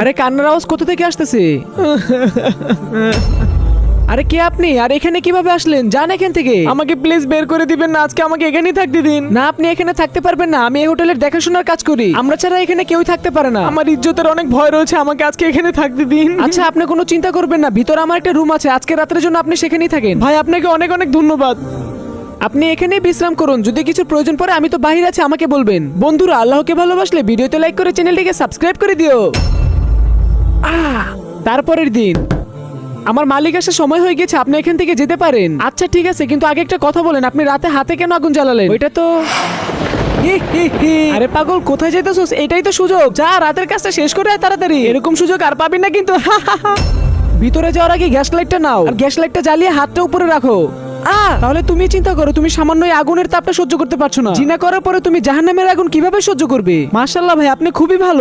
আরে কান্নার আওয়াজ কোথা থেকে আসতেছে? আরে কে আপনি? আর এখানে কিভাবে আসলেন? যান এখান থেকে। আমাকে প্লিজ বের করে দিবেন না, আজকে আমাকে এখানেই থাকতে দিন। না, আপনি এখানে থাকতে পারবেন না, আমি এই হোটেলের দেখাশোনার কাজ করি, আমরা ছাড়া এখানে কেউই থাকতে পারে না। আমার ইজ্জতের অনেক ভয় রয়েছে, আমাকে আজকে এখানে থাকতে দিন। আচ্ছা, আপনি কোনো চিন্তা করবেন না, ভিতরে আমার একটা রুম আছে, আজকে রাতের জন্য আপনি সেখানেই থাকেন। ভাই আপনাকে অনেক অনেক ধন্যবাদ। আপনি এখানেই বিশ্রাম করুন, যদি কিছু প্রয়োজন পড়ে আমি তো বাহির আছি, আমাকে বলবেন। বন্ধুরা, আল্লাহকে ভালোবাসলে ভিডিওতে লাইক করে চ্যানেলটিকে সাবস্ক্রাইব করে দিও। তারপরের দিন, আমার মালিক আসার সময় হয়ে গেছে, আপনি এখান থেকে যেতে পারেন। আচ্ছা ঠিক আছে, কিন্তু আগে একটা কথা বলেন, আপনি রাতে হাতে কেন আগুন জ্বালালেন? ওইটা তো আরে পাগল, কোথায় যেতেছস? এটাই তো সুযোগ, যা রাতের কাজটা শেষ করে আয় তাড়াতাড়ি। এরকম সুযোগ আর পাবি না কিন্তু। ভিতরে যাওয়ার আগে গ্যাস লাইটটা নাও, আর গ্যাস লাইটটা জ্বালিয়ে হাতটা উপরে রাখো। তাহলে তুমি চিন্তা করো, তুমি সামান্য এই আগুনের তাপটা সহ্য করতে পারছো না, জিনা করার পরে তুমি জাহান্নামের আগুন কিভাবে সহ্য করবে? মাশাআল্লাহ ভাই, আপনি খুবই ভালো।